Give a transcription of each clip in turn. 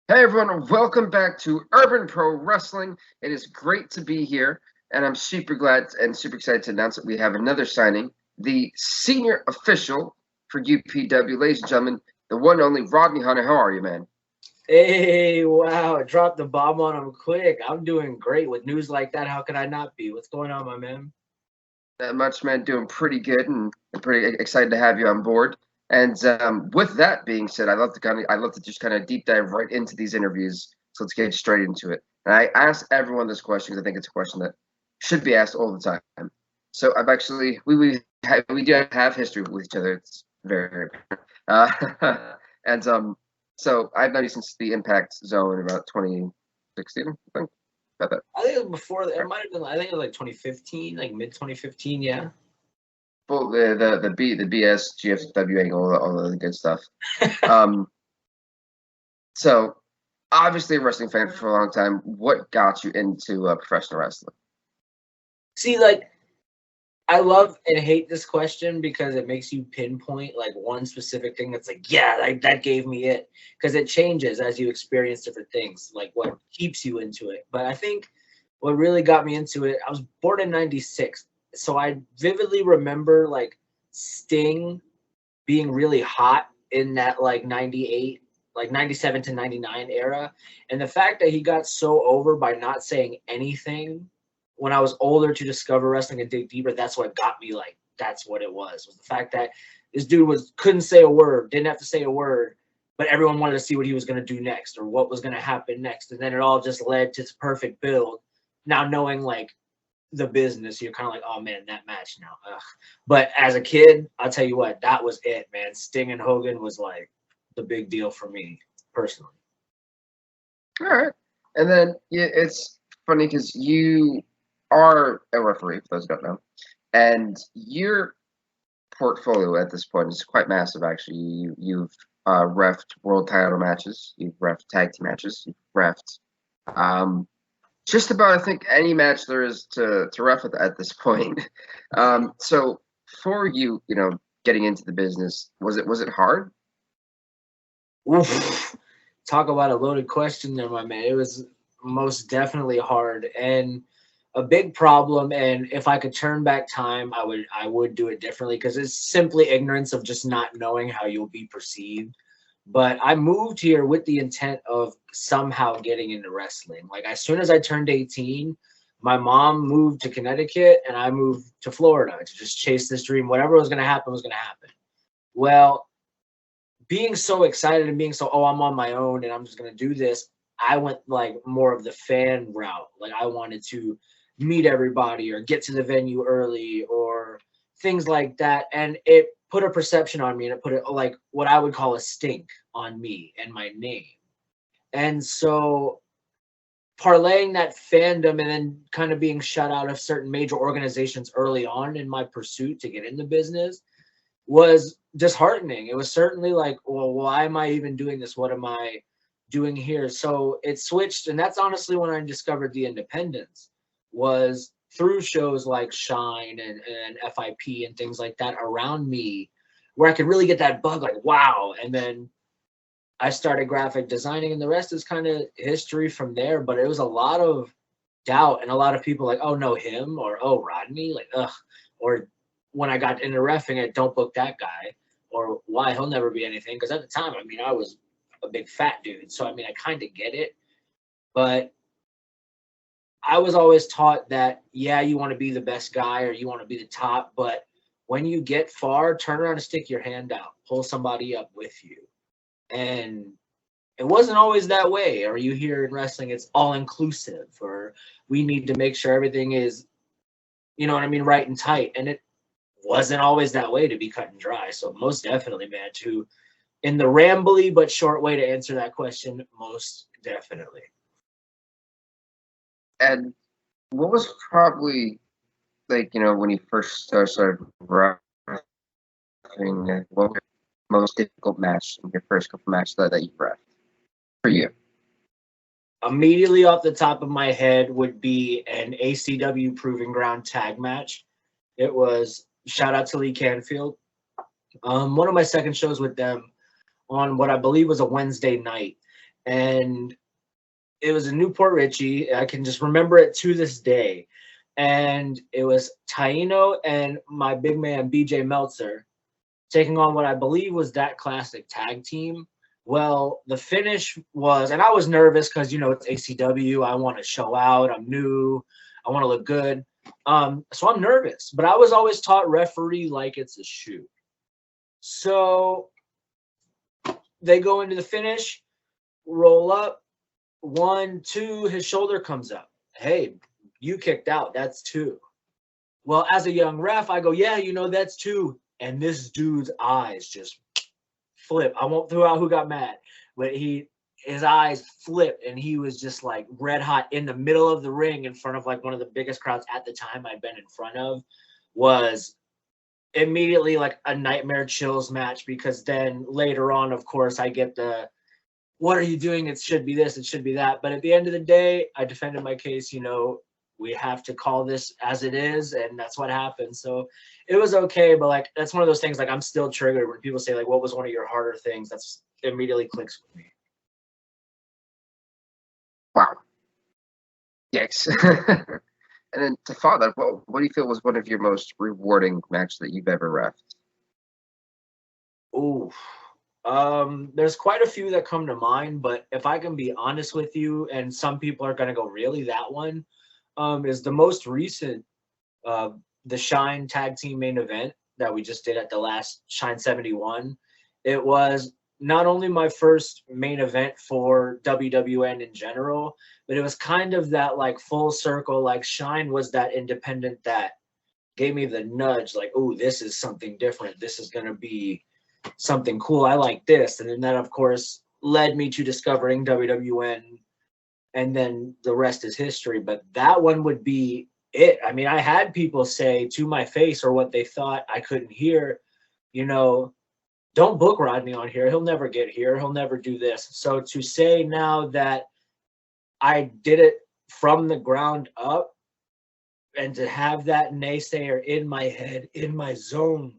Hey everyone, welcome back to Urban Pro Wrestling. It is great to be here, and I'm super glad and super excited to announce that we have another signing, the senior official for UPW. Ladies and gentlemen, the one and only Rodney Hunter. How are you, man? Hey, wow, dropped the bomb on him quick. I'm doing great with news like that. How could I not be? What's going on, my man? That much, man, doing pretty good, and I'm pretty excited to have you on board. And with that being said, I'd love to just kind of deep dive right into these interviews. So let's get straight into it. And I ask everyone this question because I think it's a question that should be asked all the time. So I've actually we do have history with each other. It's very uh, and so I've known you since the Impact Zone about 2016. I think about that. I think it was before. It might have been. I think it was like 2015, like mid 2015. Yeah. Well, the BS GFW angle, all the good stuff. Um, so obviously a wrestling fan for a long time. What got you into professional wrestling? See, like, I love and hate this question because it makes you pinpoint like one specific thing that's like, yeah, like that gave me it. Because it changes as you experience different things, like what keeps you into it. But I think what really got me into it, I was born in '96. So I vividly remember like Sting being really hot in that like 98, like 97 to 99 era. And the fact that he got so over by not saying anything when I was older to discover wrestling and dig deeper, that's what got me like, that's what it was the fact that this dude couldn't say a word, didn't have to say a word, but everyone wanted to see what he was going to do next or what was going to happen next. And then it all just led to this perfect build. Now knowing like the business, you're kind of like, oh man, that match now. Ugh. But as a kid, I'll tell you what, that was it, man. Sting and Hogan was like the big deal for me personally. All right, and then yeah, it's funny because you are a referee, for those who don't know, and your portfolio at this point is quite massive. Actually, you've refed world title matches, you've refed tag team matches, you've refed um, just about I think any match there is to ref at this point. So for you, getting into the business, was it hard? Oof. Talk about a loaded question there, my man. It was most definitely hard and a big problem. And if I could turn back time, I would do it differently because it's simply ignorance of just not knowing how you'll be perceived. But I moved here with the intent of somehow getting into wrestling. Like as soon as I turned 18, my mom moved to Connecticut and I moved to Florida to just chase this dream. Whatever was going to happen was going to happen. Well, being so excited and being so, oh, I'm on my own and I'm just gonna do this, I went like more of the fan route. Like I wanted to meet everybody or get to the venue early or things like that. And it put a perception on me and it put it like what I would call a stink on me and my name. And so parlaying that fandom and then kind of being shut out of certain major organizations early on in my pursuit to get in the business was disheartening. It was certainly like, well, why am I even doing this? What am I doing here? So it switched, and that's honestly when I discovered the independence was through shows like Shine and FIP and things like that around me, where I could really get that bug, like, wow. And then I started graphic designing, and the rest is kind of history from there. But it was a lot of doubt and a lot of people like, oh no, him or oh Rodney, like ugh, or when I got into refing it, don't book that guy, or why he'll never be anything. Because at the time, I mean, I was a big fat dude, so I mean, I kind of get it, but I was always taught that yeah, you want to be the best guy or you want to be the top, but when you get far, turn around and stick your hand out, pull somebody up with you, and it wasn't always that way. Or you hear in wrestling, it's all inclusive, or we need to make sure everything is, you know what I mean, right and tight. And it wasn't always that way to be cut and dry. So most definitely, man, to in the rambly but short way to answer that question, most definitely. And what was probably like when you first started roughing, what was your most difficult match in your first couple matches that you roughed for you? Immediately off the top of my head would be an ACW Proving Ground tag match. It was shout out to Lee Canfield. One of my second shows with them on what I believe was a Wednesday night. and it was in Newport Richie. I can just remember it to this day. And it was Taino and my big man BJ Meltzer taking on what I believe was that classic tag team. Well, the finish was, and I was nervous because, you know, it's ACW. I want to show out. I'm new. I want to look good. So I'm nervous, but I was always taught referee like it's a shoot. So they go into the finish, roll up, 1, 2, his shoulder comes up. Hey, you kicked out. That's 2. Well, as a young ref, I go, yeah, you know, that's 2. And this dude's eyes just flip. I won't throw out who got mad, but his eyes flipped and he was just like red hot in the middle of the ring in front of like one of the biggest crowds at the time I'd been in front of. Was immediately like a nightmare chills match, because then later on, of course, I get the, what are you doing? It should be this, it should be that. But at the end of the day, I defended my case. You know, we have to call this as it is, and that's what happened. So it was okay, but like that's one of those things, like I'm still triggered when people say like, what was one of your harder things? That's immediately clicks with me. Wow. Yikes. And then to follow that, what do you feel was one of your most rewarding matches that you've ever refed? Ooh. There's quite a few that come to mind, but if I can be honest with you, and some people are gonna go, really, that one, is the most recent, the Shine Tag Team main event that we just did at the last Shine 71. It was not only my first main event for WWN in general, but it was kind of that like full circle. Like Shine was that independent that gave me the nudge, like, oh, this is something different. This is gonna be something cool. I like this. And then that, of course, led me to discovering WWN, and then the rest is history. But that one would be it. I mean, I had people say to my face, or what they thought I couldn't hear, you know, don't book Rodney on here. He'll never get here. He'll never do this. So to say now that I did it from the ground up, and to have that naysayer in my head, in my zone,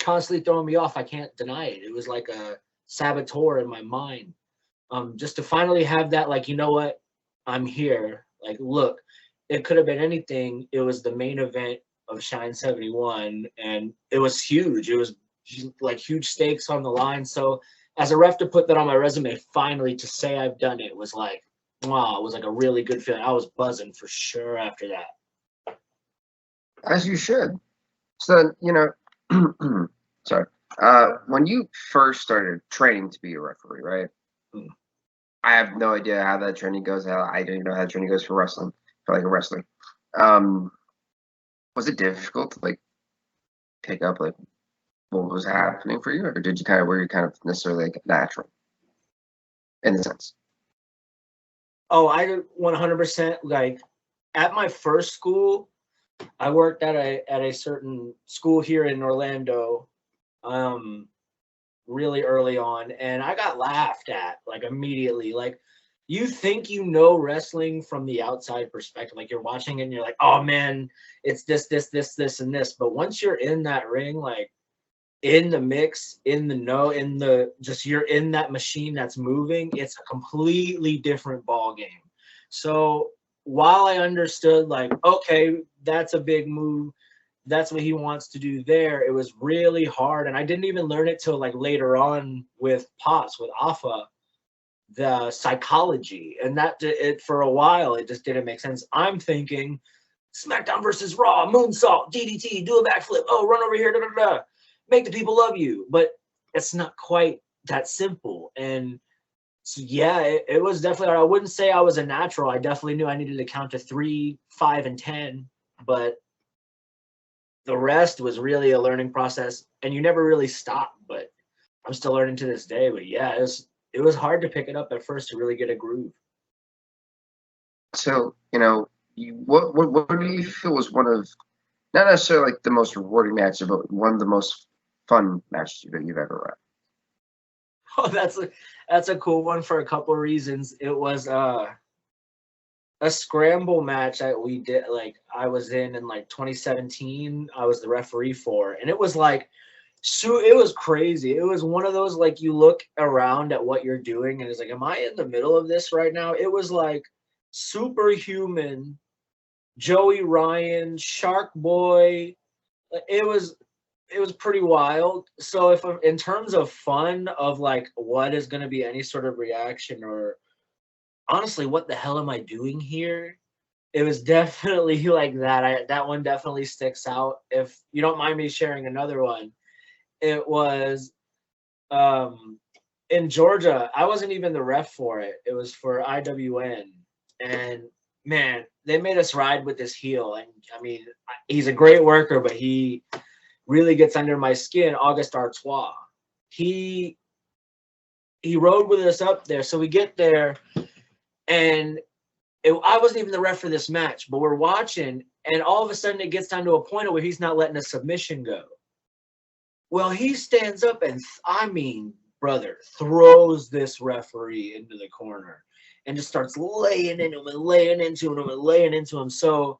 constantly throwing me off, I can't deny it. It was like a saboteur in my mind. Just to finally have that, like, you know what, I'm here. Like, look, it could have been anything. It was the main event of Shine 71, and it was huge. It was like huge stakes on the line. So as a ref, to put that on my resume, finally to say I've done it was like, wow, it was like a really good feeling. I was buzzing for sure after that. As you should. So then, you know, sorry. When you first started training to be a referee, right? I have no idea how that training goes. I don't even know how that training goes for wrestling, for like a wrestler. Was it difficult to like pick up like what was happening for you, or did you kind of, were you kind of necessarily like natural in the sense? Oh, I 100%, like at my first school, I worked at a certain school here in Orlando, really early on, and I got laughed at like immediately. Like, you think you know wrestling from the outside perspective, like you're watching it and you're like, oh man, it's this, and this. But once you're in that ring, like in the mix, in the know, in the just, you're in that machine that's moving, it's a completely different ball game. So while I understood, like, okay, that's a big move, that's what he wants to do there, it was really hard. And I didn't even learn it till like later on with Pops, with Alpha, the psychology. And that it, for a while, it just didn't make sense. I'm thinking SmackDown versus Raw, moonsault, DDT, do a backflip, oh, run over here, da, da, da, make the people love you. But it's not quite that simple. And so, yeah, it was definitely, I wouldn't say I was a natural. I definitely knew I needed to count to 3, 5, and 10, but the rest was really a learning process, and you never really stop. But I'm still learning to this day. But yeah, it was hard to pick it up at first to really get a groove. So, you know, what do you feel was one of, not necessarily like the most rewarding matches, but one of the most fun matches that you've ever run? Oh, that's a cool one for a couple of reasons. It was a scramble match that we did, like I was in like 2017. I was the referee for, and it was like So it was crazy. It was one of those like you look around at what you're doing and it's like, am I in the middle of this right now? It was like Superhuman, Joey Ryan, Shark Boy. It was pretty wild. So if in terms of fun of like what is going to be any sort of reaction or honestly what the hell am I doing here? It was definitely like that. That one definitely sticks out. If you don't mind me sharing another one, it was um in Georgia. I wasn't even the ref for it. It was for IWN, and man, they made us ride with this heel. And I mean, he's a great worker, but he really gets under my skin. August Artois. He he rode with us up there. So we get there, and I wasn't even the ref for this match, but we're watching, and all of a sudden it gets down to a point where he's not letting a submission go. Well, he stands up and, I mean, brother, throws this referee into the corner and just starts laying into him and laying into him and laying into him. So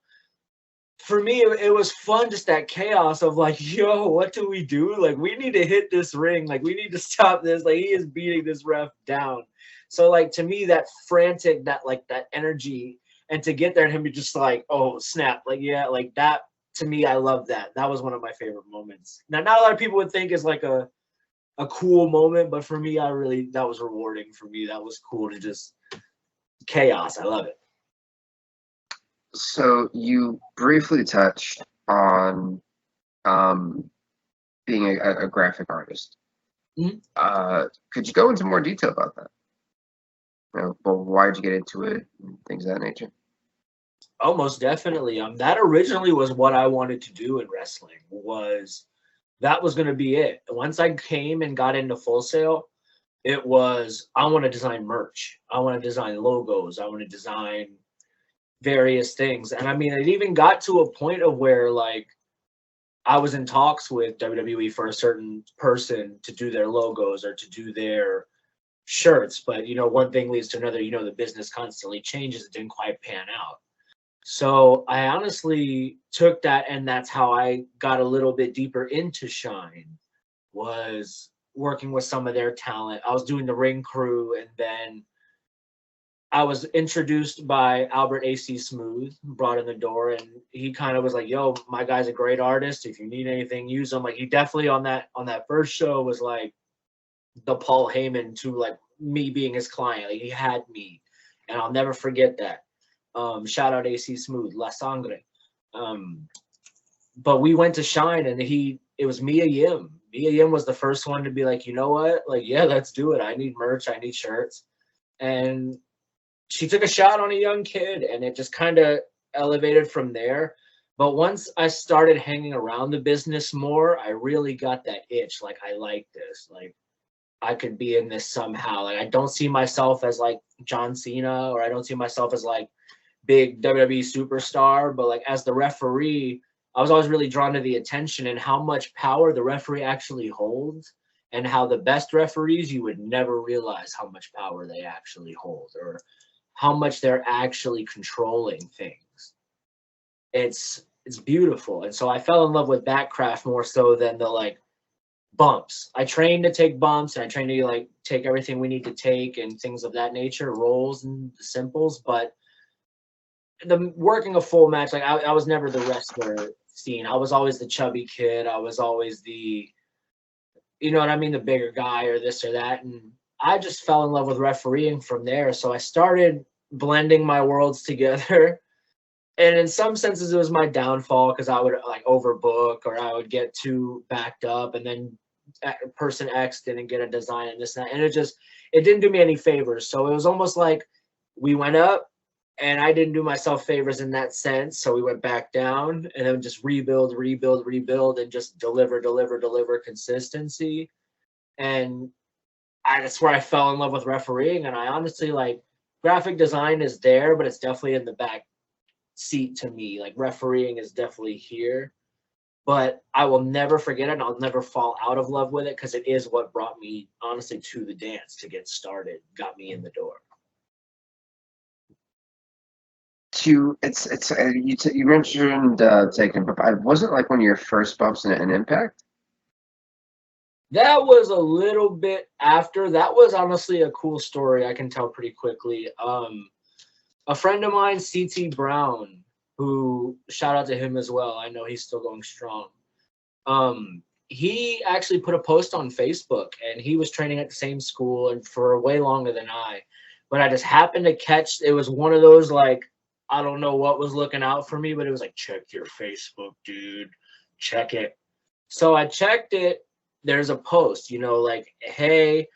for me, it was fun, just that chaos of like, yo, what do we do? Like, we need to hit this ring. Like, we need to stop this. Like, he is beating this ref down. So, like, to me, that frantic, that energy, and to get there and him be just like, oh, snap. Like, yeah, like that, to me, I love that. That was one of my favorite moments. Now, not a lot of people would think is like a cool moment, but for me, that was rewarding for me. That was cool to just chaos. I love it. So you briefly touched on um, being a graphic artist. Mhm. Could you go into more detail about that? Well, why did you get into it? And things of that nature. Oh, most definitely. That originally was what I wanted to do in wrestling. That was going to be it. Once I came and got into Full Sail, it was I want to design merch. I want to design logos. I want to design various things. And I mean, it even got to a point of where like I was in talks with WWE for a certain person to do their logos or to do their shirts. But one thing leads to another. The business constantly changes. It didn't quite pan out. So I honestly took that, and that's how I got a little bit deeper into Shine, was working with some of their talent. I was doing the ring crew, and then I was introduced by Albert AC Smooth, brought in the door, and he kind of was like, "Yo, my guy's a great artist. If you need anything, use him." Like he definitely on that first show was like the Paul Heyman to like me being his client. Like he had me, and I'll never forget that. Shout out AC Smooth, La Sangre. Um, but we went to Shine, and it was Mia Yim. Mia Yim was the first one to be like, you know what? Like, yeah, let's do it. I need merch. I need shirts. And she took a shot on a young kid, and it just kind of elevated from there. But once I started hanging around the business more, I really got that itch. Like, I like this. Like, I could be in this somehow. Like, I don't see myself as like John Cena, or I don't see myself as like big WWE superstar, but like as the referee, I was always really drawn to the attention and how much power the referee actually holds, and how the best referees, you would never realize how much power they actually hold or how much they're actually controlling things. It's beautiful. And so I fell in love with that craft more so than the like bumps. I trained to take bumps, and I trained to like take everything we need to take and things of that nature, rolls and simples, but the working a full match, like I was never the wrestler scene. I was always the chubby kid. I was always the, you know what I mean, the bigger guy or this or that. And I just fell in love with refereeing from there. So I started blending my worlds together. And in some senses, it was my downfall because I would like overbook, or I would get too backed up, and then person X didn't get a design and this and that. And it didn't do me any favors. So it was almost like we went up, and I didn't do myself favors in that sense. So we went back down, and then just rebuild, and just deliver consistency. And that's where I fell in love with refereeing. And I honestly like graphic design is there, but it's definitely in the back seat to me. Like refereeing is definitely here, but I will never forget it, and I'll never fall out of love with it because it is what brought me honestly to the dance to get started, got me in the door. You mentioned taking, but I wasn't like one of your first bumps in Impact. That was a little bit after. That was honestly a cool story. I can tell pretty quickly. A friend of mine, CT Brown, who shout out to him as well. I know he's still going strong. He actually put a post on Facebook, and he was training at the same school and for way longer than I. But I just happened to catch. It was one of those like I don't know what was looking out for me, but it was like check your Facebook, dude, check it. So I checked it. There's a post, like, hey,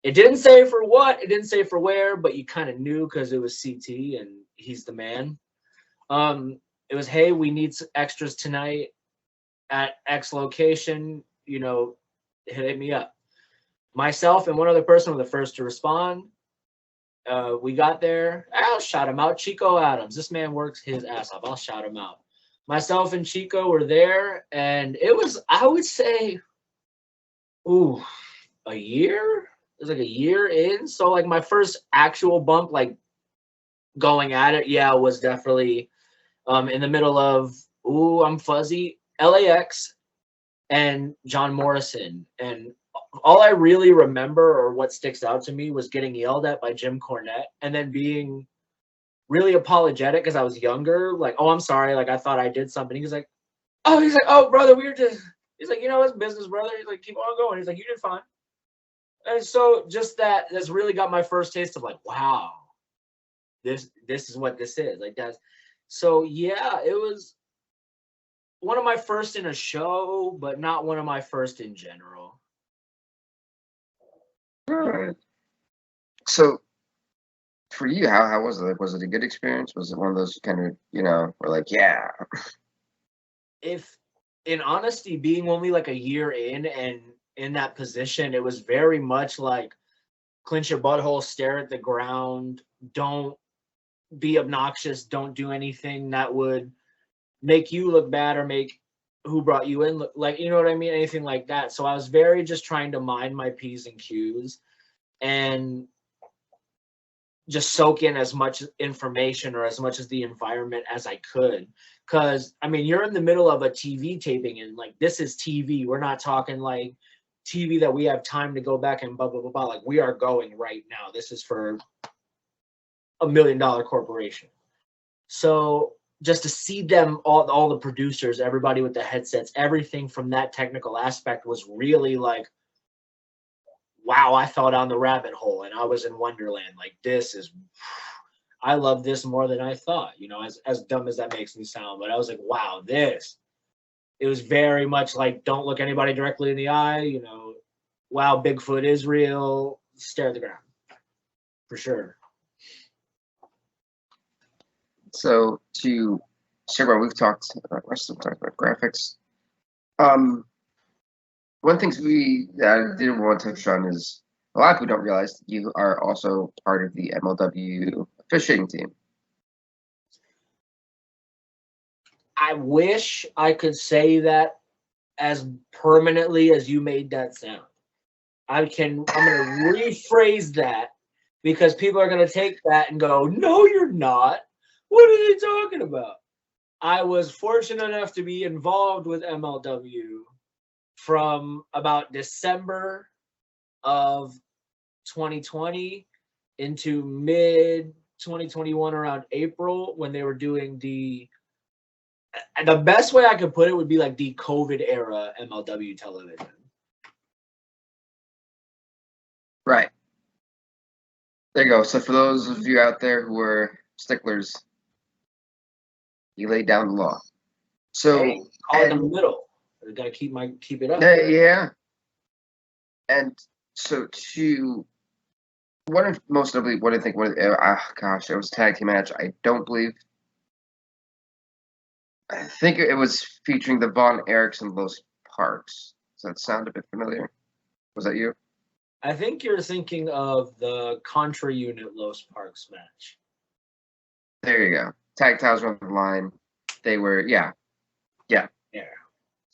it didn't say for what, it didn't say for where, but you kind of knew because it was CT and he's the man. It was, hey, we need extras tonight at X location, hit me up. Myself and one other person were the first to respond. We got there. I'll shout him out. Chico Adams. This man works his ass off. I'll shout him out. Myself and Chico were there, and it was, I would say, a year? It was like a year in. So like my first actual bump, like going at it, yeah, was definitely in the middle of I'm fuzzy, LAX and John Morrison. And all I really remember or what sticks out to me was getting yelled at by Jim Cornette and then being really apologetic because I was younger. Like, oh, I'm sorry. Like, I thought I did something. He's like, oh, brother, we were just, he's like, it's business, brother. He's like, keep on going. He's like, you did fine. And so just that's really got my first taste of like, wow, this is what this is. Like that's, so yeah, it was one of my first in a show, but not one of my first in general. All right. So for you, how was it? Was it a good experience? Was it one of those kind of, were like, yeah. If in honesty, being only like a year in and in that position, it was very much like clench your butthole, stare at the ground, don't be obnoxious, don't do anything that would make you look bad or make who brought you in look like, you know what I mean? Anything like that. So I was very just trying to mind my P's and Q's and just soak in as much information or as much as the environment as I could. Cause I mean, you're in the middle of a TV taping and like, this is TV. We're not talking like TV that we have time to go back and blah, blah, blah, blah. Like we are going right now. This is for $1 million corporation. So just to see them, all the producers, everybody with the headsets, everything from that technical aspect was really like, wow, I fell down the rabbit hole and I was in Wonderland. Like this is, I love this more than I thought, as dumb as that makes me sound. But I was like, wow, it was very much like, don't look anybody directly in the eye, wow, Bigfoot is real, stare at the ground. For sure. So to Sarah, we've talked about wrestling, talked about graphics. One thing we didn't want to touch on is a lot of people don't realize that you are also part of the MLW officiating team. I wish I could say that as permanently as you made that sound. I'm going to rephrase that because people are going to take that and go, no, you're not. What are they talking about? I was fortunate enough to be involved with MLW from about December of 2020 into mid 2021 around April when they were doing the best way I could put it would be like the COVID era MLW television. Right. There you go. So for those of you out there who are sticklers, you laid down the law. So hey, call it in the middle. I gotta keep it up. Yeah. And so to most notably, what I think, gosh, it was a tag team match. I think it was featuring the Von Erichs and Los Parks. Does that sound a bit familiar? Was that you? I think you're thinking of the Contra Unit Los Parks match. There you go. Tag titles were on the line. They were, yeah.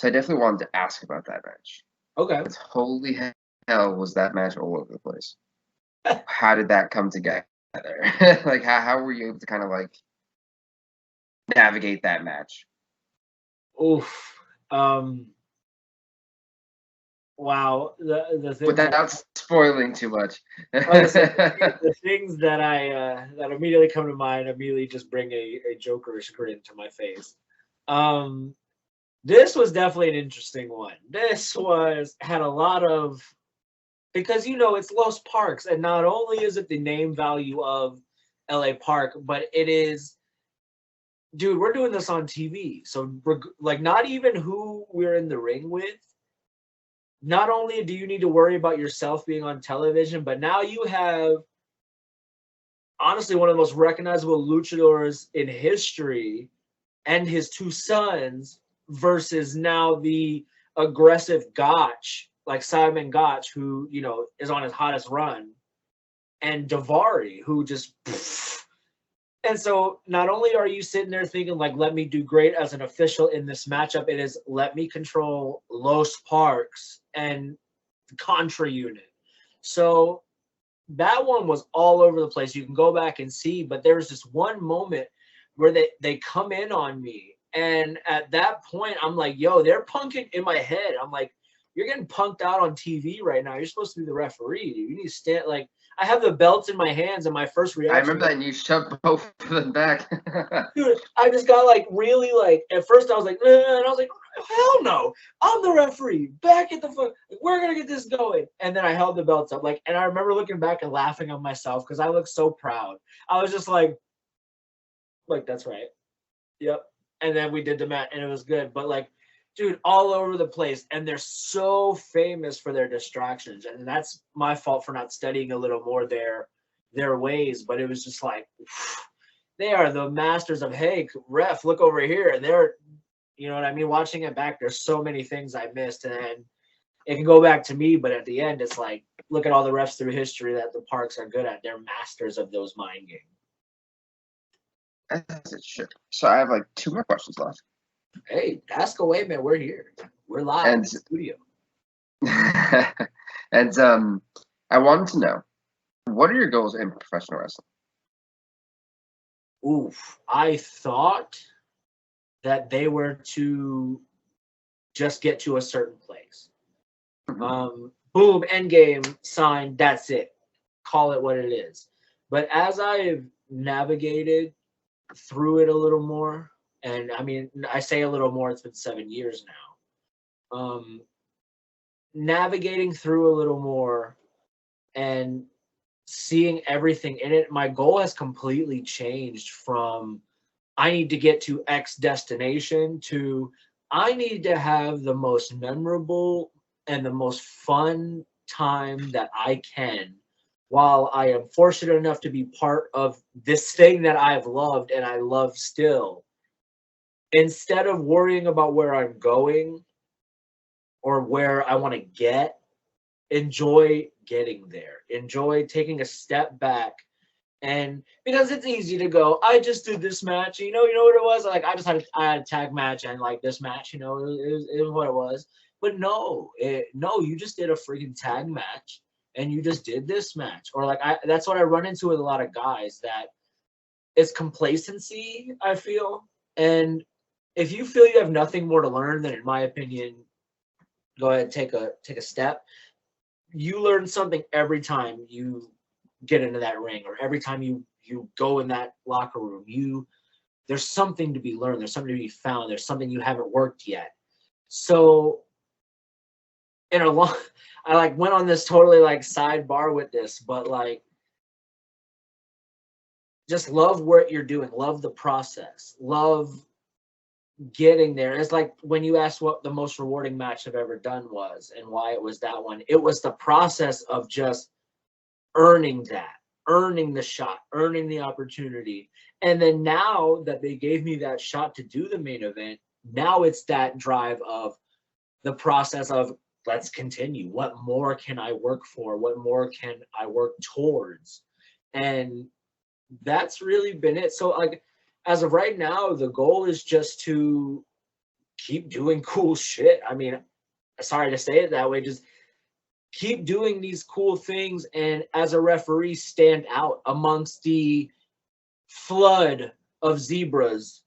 So I definitely wanted to ask about that match. Okay. Holy hell, was that match all over the place? How did that come together? Like, how were you able to kind of like navigate that match? Oof. wow, the things without spoiling too much. like I said, the things that that immediately come to mind immediately just bring a jokerish grin to my face. Um, this was definitely an interesting one. This was had a lot of, because it's Los Parks, and not only is it the name value of LA Park, but it is, dude, we're doing this on TV. So like, not even who we're in the ring with. Not only do you need to worry about yourself being on television, but now you have honestly one of the most recognizable luchadors in history and his two sons versus now the aggressive Gotch, like Simon Gotch, who, is on his hottest run, and Davari, who just. And so not only are you sitting there thinking, like, let me do great as an official in this matchup, it is let me control Los Parks and the Contra unit. So that one was all over the place. You can go back and see, but there was this one moment where they come in on me. And at that point, I'm like, yo, they're punking in my head. I'm like, you're getting punked out on TV right now. You're supposed to be the referee. You need to stand, like, I have the belts in my hands, and my first reaction. I remember that, and you shoved both of them back. Dude, I just got like really like. At first, I was like, and I was like, hell no, I'm the referee. Back at the fuck, we're gonna get this going. And then I held the belts up, like, and I remember looking back and laughing at myself because I looked so proud. I was just like, that's right, yep. And then we did the match, and it was good. But like, dude, all over the place, and they're so famous for their distractions, and that's my fault for not studying a little more their ways. But it was just like, they are the masters of, hey, ref, look over here, and they're, you know what I mean. Watching it back, there's so many things I missed, and then it can go back to me. But at the end, it's like, look at all the refs through history that the Parks are good at. They're masters of those mind games. As it should. So I have like 2 more questions left. Hey, ask away, man. We're here. We're live in the studio. And I wanted to know, what are your goals in professional wrestling? Oof. I thought that they were to just get to a certain place. Mm-hmm. Boom, end game, signed, that's it. Call it what it is. But as I've navigated through it a little more, and I mean, I say a little more, it's been 7 years now. Navigating through a little more and seeing everything in it, my goal has completely changed from I need to get to X destination to I need to have the most memorable and the most fun time that I can while I am fortunate enough to be part of this thing that I've loved and I love still. Instead of worrying about where I'm going or where I want to get, enjoy getting there. Enjoy taking a step back. And because it's easy to go, I just did this match, you know what it was? Like, I had a tag match and like this match, it was what it was. But no, you just did a freaking tag match and you just did this match. Or like, that's what I run into with a lot of guys, that it's complacency, I feel. And if you feel you have nothing more to learn, then in my opinion, go ahead and take a step. You learn something every time you get into that ring, or every time you go in that locker room. There's something to be learned. There's something to be found. There's something you haven't worked yet. So I like went on this totally like sidebar with this, but like, just love what you're doing. Love the process. Love getting there. It's like when you asked what the most rewarding match I've ever done was and why it was that one. It was the process of just earning the shot, earning the opportunity. And then now that they gave me that shot to do the main event, now it's that drive of the process of let's continue. What more can I work for? What more can I work towards? And that's really been it. So like, as of right now, the goal is just to keep doing cool shit. I mean, sorry to say it that way, just keep doing these cool things, and as a referee, stand out amongst the flood of zebras.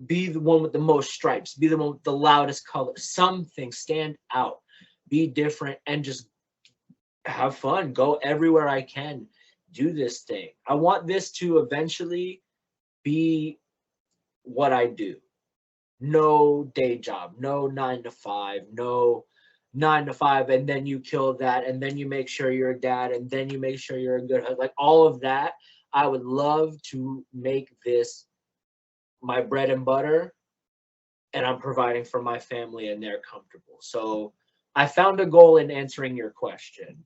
Be the one with the most stripes. Be the one with the loudest color. Something, stand out. be different, and just have fun. Go everywhere I can. Do this thing. I want this to eventually be what I do. No day job, no 9 to 5, no 9 to 5, and then you kill that, and then you make sure you're a dad, and then you make sure you're a good husband. Like all of that, I would love to make this my bread and butter, and I'm providing for my family and they're comfortable. So I found a goal in answering your question.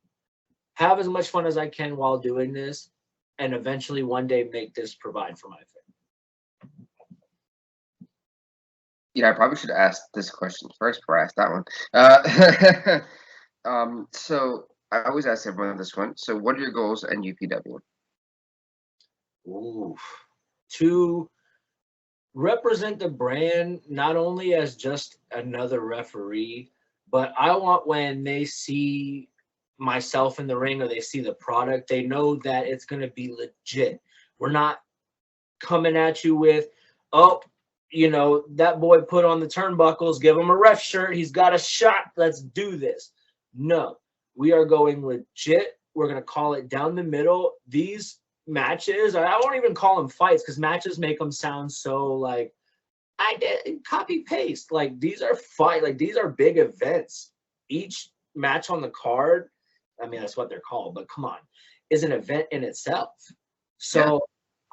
Have as much fun as I can while doing this, and eventually one day make this provide for my family. Yeah, I probably should ask this question first before I ask that one. So I always ask everyone this one. So what are your goals in UPW? Ooh, to represent the brand not only as just another referee, but I want when they see myself in the ring or they see the product, they know that it's going to be legit. We're not coming at you with, oh, you know, that boy put on the turnbuckles, give him a ref shirt, he's got a shot, let's do this. No, we are going legit. We're going to call it down the middle. These matches, I won't even call them fights because matches make them sound so like I did copy paste. Like these are fight, like these are big events. Each match on the card, I mean that's what they're called, but come on, is an event in itself. So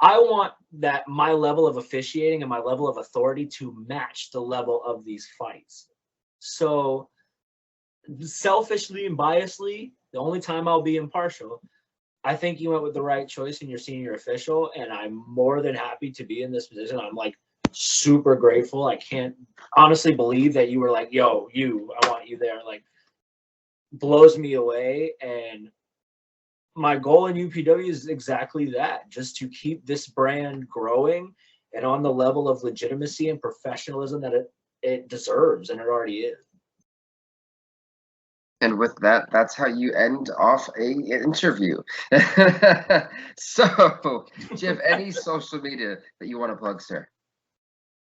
I want that my level of officiating and my level of authority to match the level of these fights. So selfishly and biasly, the only time I'll be impartial, I think you went with the right choice in your senior official, and I'm more than happy to be in this position. I'm like super grateful. I can't honestly believe that you were like, yo, I want you there. Like blows me away. And my goal in UPW is exactly that, just to keep this brand growing and on the level of legitimacy and professionalism that it deserves, and it already is. And with that, that's how you end off an interview. So, do you have any social media that you want to plug, sir?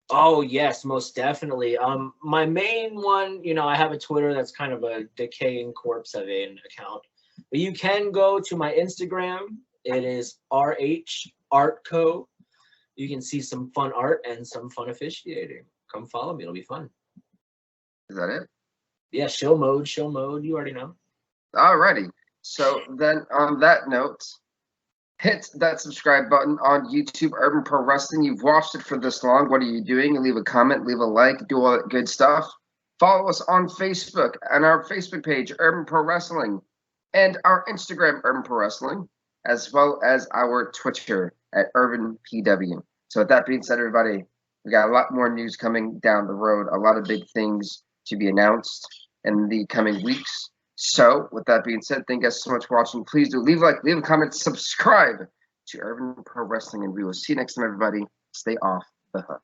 Oh yes, most definitely. My main one, you know, I have a Twitter that's kind of a decaying corpse of an account, but you can go to my Instagram. It is RH Artco. You can see some fun art and some fun officiating. Come follow me; it'll be fun. Is that it? Yeah, show mode. You already know. Alrighty. So then, on that note, hit that subscribe button on YouTube Urban Pro Wrestling. You've watched it for this long. What are you doing? Leave a comment, leave a like, do all that good stuff. Follow us on Facebook and our Facebook page, Urban Pro Wrestling, and our Instagram, Urban Pro Wrestling, as well as our Twitter at Urban PW. So with that being said, everybody, we got a lot more news coming down the road, a lot of big things to be announced in the coming weeks. So, with that being said, thank you guys so much for watching. Please do leave a like, leave a comment, subscribe to Urban Pro Wrestling, and we will see you next time, everybody. Stay off the hook.